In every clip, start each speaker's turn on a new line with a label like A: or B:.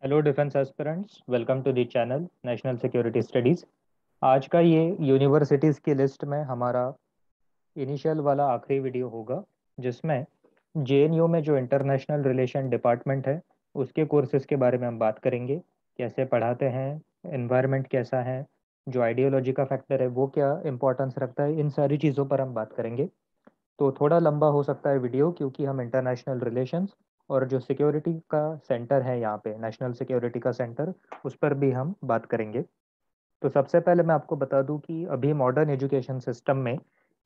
A: Hello defence aspirants, welcome to the channel national security studies. आज का ये universities की लिस्ट में हमारा इनिशियल वाला आखिरी वीडियो होगा, जिसमें जेएनयू में जो इंटरनेशनल रिलेशन डिपार्टमेंट है उसके कोर्सेज के बारे में हम बात करेंगे। कैसे पढ़ाते हैं, एनवायरनमेंट कैसा है, जो आइडियोलॉजी का फैक्टर है वो क्या इम्पोर्टेंस रखता है, इन सारी चीज़ों पर हम बात करेंगे। तो थोड़ा लंबा हो सकता है वीडियो, क्योंकि हम इंटरनेशनल रिलेशंस और जो सिक्योरिटी का सेंटर है यहाँ पे, नेशनल सिक्योरिटी का सेंटर, उस पर भी हम बात करेंगे। तो सबसे पहले मैं आपको बता दूं कि अभी मॉडर्न एजुकेशन सिस्टम में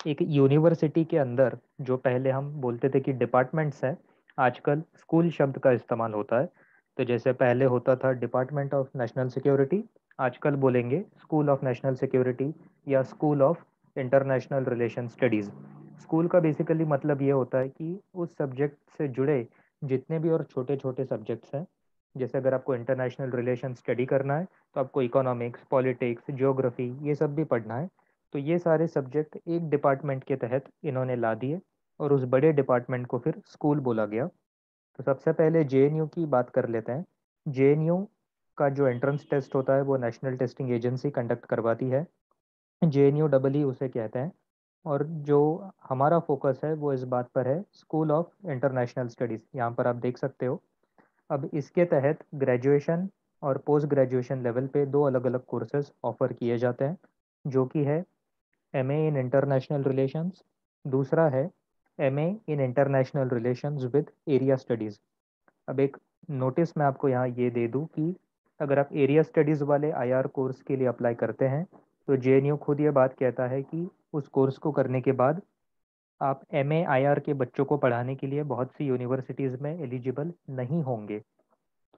A: एक यूनिवर्सिटी के अंदर जो पहले हम बोलते थे कि डिपार्टमेंट्स हैं, आजकल स्कूल शब्द का इस्तेमाल होता है। तो जैसे पहले होता था डिपार्टमेंट ऑफ नेशनल सिक्योरिटी, आजकल बोलेंगे स्कूल ऑफ नेशनल सिक्योरिटी या school of international relation studies. School का बेसिकली मतलब ये होता है कि उस सब्जेक्ट से जुड़े जितने भी और छोटे छोटे सब्जेक्ट्स हैं, जैसे अगर आपको इंटरनेशनल रिलेशन स्टडी करना है तो आपको इकोनॉमिक्स, पॉलिटिक्स, ज्योग्राफी ये सब भी पढ़ना है। तो ये सारे सब्जेक्ट एक डिपार्टमेंट के तहत इन्होंने ला दिए और उस बड़े डिपार्टमेंट को फिर स्कूल बोला गया। तो सबसे पहले जेएनयू की बात कर लेते हैं। जेएनयू का जो एंट्रेंस टेस्ट होता है वो नेशनल टेस्टिंग एजेंसी कंडक्ट करवाती है। जेएनयू डबल ई उसे कहते हैं। और जो हमारा फोकस है वो इस बात पर है, स्कूल ऑफ इंटरनेशनल स्टडीज़, यहाँ पर आप देख सकते हो। अब इसके तहत ग्रेजुएशन और पोस्ट ग्रेजुएशन लेवल पे दो अलग अलग कोर्सेज ऑफर किए जाते हैं, जो कि है एमए इन इंटरनेशनल रिलेशंस, दूसरा है MA in international relations with area studies. अब एक नोटिस मैं आपको यहाँ ये दे दूँ कि अगर आप एरिया स्टडीज़ वाले आईआर कोर्स के लिए अप्लाई करते हैं तो जेएनयू खुद ये बात कहता है कि उस कोर्स को करने के बाद आप एमए आईआर के बच्चों को पढ़ाने के लिए बहुत सी यूनिवर्सिटीज़ में एलिजिबल नहीं होंगे,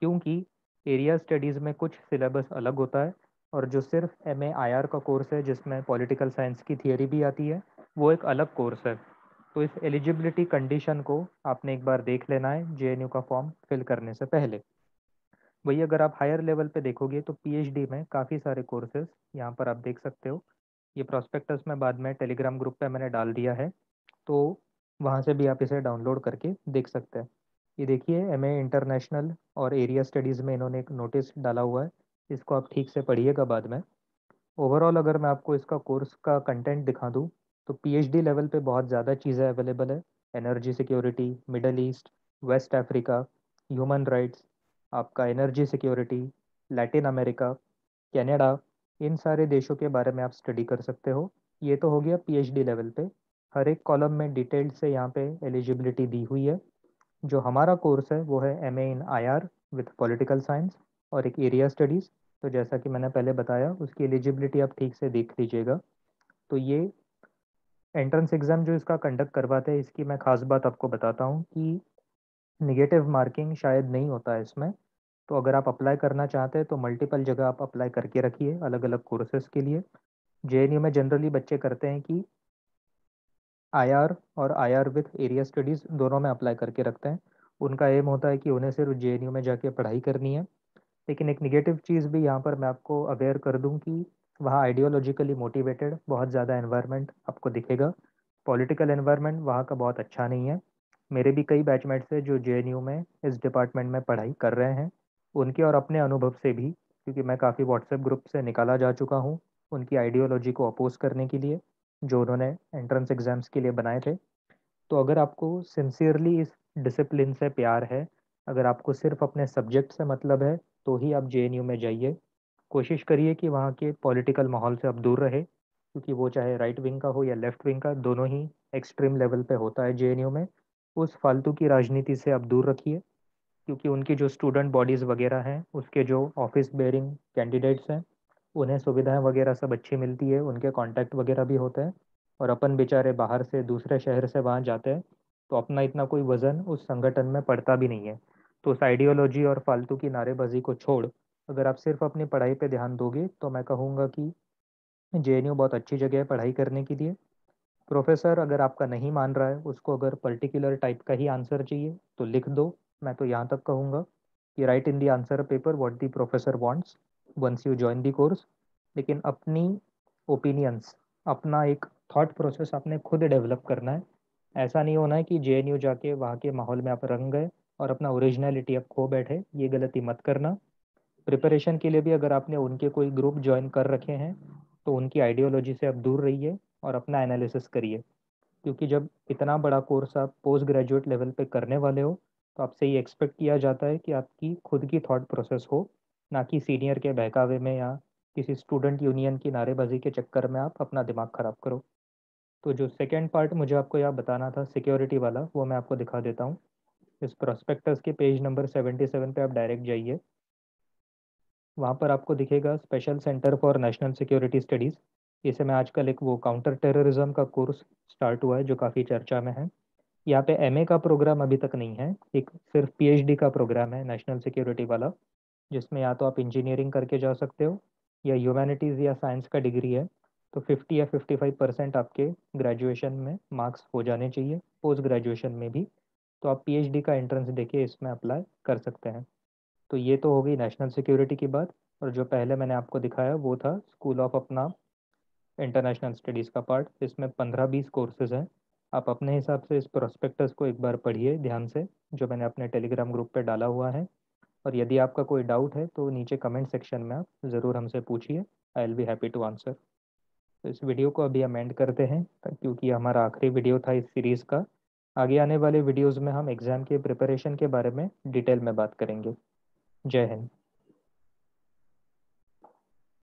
A: क्योंकि एरिया स्टडीज़ में कुछ सिलेबस अलग होता है और जो सिर्फ एम ए आई आर का कोर्स है जिसमें पॉलिटिकल साइंस की थियोरी भी आती है, वो एक अलग कोर्स है। तो इस एलिजिबिलिटी कंडीशन को आपने एक बार देख लेना है जेएनयू का फॉर्म फिल करने से पहले। वही अगर आप हायर लेवल पे देखोगे तो पीएचडी में काफ़ी सारे कोर्सेज यहाँ पर आप देख सकते हो। ये प्रोस्पेक्टस में बाद में टेलीग्राम ग्रुप पे मैंने डाल दिया है, तो वहाँ से भी आप इसे डाउनलोड करके देख सकते हैं। ये देखिए, एमए इंटरनेशनल और एरिया स्टडीज़ में इन्होंने एक नोटिस डाला हुआ है, इसको आप ठीक से पढ़िएगा बाद में। ओवरऑल अगर मैं आपको इसका कोर्स का कंटेंट दिखा दूँ तो पीएचडी लेवल पे बहुत ज़्यादा चीज़ें अवेलेबल है। Energy security, Middle East, West Africa, human rights, आपका energy security, Latin America, Canada, इन सारे देशों के बारे में आप स्टडी कर सकते हो। ये तो हो गया पीएचडी लेवल पे। हर एक कॉलम में डिटेल्ड से यहाँ पे एलिजिबिलिटी दी हुई है। जो हमारा कोर्स है वो है MA in IR with political science और एक एरिया स्टडीज़। तो जैसा कि मैंने पहले बताया, उसकी एलिजिबिलिटी आप ठीक से देख लीजिएगा। तो ये एंट्रेंस एग्ज़ाम जो इसका कंडक्ट करवाते हैं, इसकी मैं खास बात आपको बताता हूँ कि निगेटिव मार्किंग शायद नहीं होता है इसमें। तो अगर आप अप्लाई करना चाहते हैं तो मल्टीपल जगह आप अप्लाई करके रखिए अलग अलग कोर्सेज के लिए। जेएनयू में जनरली बच्चे करते हैं कि आईआर और आईआर विथ एरिया स्टडीज़ दोनों में अप्लाई करके रखते हैं। उनका एम होता है कि उन्हें सिर्फ जेएनयू में जाके पढ़ाई करनी है। लेकिन एक निगेटिव चीज़ भी यहाँ पर मैं आपको अवेयर कर दूँ कि वहाँ आइडियोलॉजिकली मोटिवेटेड बहुत ज़्यादा एनवायरनमेंट आपको दिखेगा। पॉलिटिकल एनवायरनमेंट वहाँ का बहुत अच्छा नहीं है। मेरे भी कई बैचमेट्स हैं जो जेएनयू में इस डिपार्टमेंट में पढ़ाई कर रहे हैं। उनके और अपने अनुभव से भी, क्योंकि मैं काफ़ी व्हाट्सएप ग्रुप से निकाला जा चुका हूँ उनकी आइडियोलॉजी को अपोज करने के लिए, जो उन्होंने एंट्रेंस एग्जाम्स के लिए बनाए थे। तो अगर आपको सिंसियरली इस डिसिप्लिन से प्यार है, अगर आपको सिर्फ अपने सब्जेक्ट से मतलब है, तो ही आप जेएनयू में जाइए। कोशिश करिए कि वहाँ के पॉलिटिकल माहौल से आप दूर रहे, क्योंकि वो चाहे राइट विंग का हो या लेफ्ट विंग का, दोनों ही एक्सट्रीम लेवल पे होता है जेएनयू में। उस फालतू की राजनीति से आप दूर रखिए, क्योंकि उनकी जो स्टूडेंट बॉडीज़ वगैरह हैं, उसके जो ऑफिस बेयरिंग कैंडिडेट्स हैं, उन्हें सुविधाएं वगैरह सब अच्छी मिलती है, उनके कांटेक्ट वगैरह भी होते हैं। और अपन बेचारे बाहर से दूसरे शहर से वहाँ जाते हैं, तो अपना इतना कोई वजन उस संगठन में पड़ता भी नहीं है। तो उस आइडियोलॉजी और फालतू की नारेबाजी को छोड़, अगर आप सिर्फ अपनी पढ़ाई पे ध्यान दोगे तो मैं कहूँगा कि जेएनयू बहुत अच्छी जगह है पढ़ाई करने के लिए। प्रोफेसर अगर आपका नहीं मान रहा है, उसको अगर पर्टिकुलर टाइप का ही आंसर चाहिए तो लिख दो। मैं तो यहाँ तक कहूँगा कि right in the answer paper what the professor wants once you join the course. लेकिन अपनी ओपिनियंस, अपना एक थॉट प्रोसेस आपने खुद डेवलप करना है। ऐसा नहीं होना है कि जेएनयू जाके वहाँ के माहौल में आप रंग गए और अपना ओरिजिनलिटी आप खो बैठे, ये गलती मत करना। प्रिपरेशन के लिए भी अगर आपने उनके कोई ग्रुप ज्वाइन कर रखे हैं तो उनकी आइडियोलॉजी से आप दूर रहिए और अपना एनालिसिस करिए, क्योंकि जब इतना बड़ा कोर्स आप पोस्ट ग्रेजुएट लेवल पे करने वाले हो तो आपसे ये एक्सपेक्ट किया जाता है कि आपकी खुद की थॉट प्रोसेस हो, ना कि सीनियर के बहकावे में या किसी स्टूडेंट यूनियन की नारेबाजी के चक्कर में आप अपना दिमाग खराब करो। तो जो सेकेंड पार्ट मुझे आपको यहाँ बताना था सिक्योरिटी वाला, वो मैं आपको दिखा देता हूँ। इस प्रोस्पेक्टस के पेज नंबर 77 पे आप डायरेक्ट जाइए। वहाँ पर आपको दिखेगा special centre for national security studies. इसे में आजकल एक वो काउंटर टेररिज्म का कोर्स स्टार्ट हुआ है जो काफ़ी चर्चा में है। यहाँ पे एमए का प्रोग्राम अभी तक नहीं है, एक सिर्फ पीएचडी का प्रोग्राम है नेशनल सिक्योरिटी वाला, जिसमें या तो आप इंजीनियरिंग करके जा सकते हो या ह्यूमैनिटीज़ या साइंस का डिग्री है तो 50 या 55% आपके ग्रेजुएशन में मार्क्स हो जाने चाहिए, पोस्ट ग्रेजुएशन में भी। तो आप पीएचडी का एंट्रेंस देके इसमें अप्लाई कर सकते हैं। तो ये तो हो गई नेशनल सिक्योरिटी की बात। और जो पहले मैंने आपको दिखाया वो था स्कूल ऑफ अपना इंटरनेशनल स्टडीज़ का पार्ट। इसमें 15-20 कोर्सेज हैं। आप अपने हिसाब से इस प्रोस्पेक्टस को एक बार पढ़िए ध्यान से, जो मैंने अपने टेलीग्राम ग्रुप पे डाला हुआ है। और यदि आपका कोई डाउट है तो नीचे कमेंट सेक्शन में आप ज़रूर हमसे पूछिए, I will be happy to answer. तो इस वीडियो को अभी हम एंड करते हैं क्योंकि हमारा आखिरी वीडियो था इस सीरीज़ का। आगे आने वाले वीडियोज़ में हम एग्ज़ाम के प्रिपरेशन के बारे में डिटेल में बात करेंगे। जय हिंद।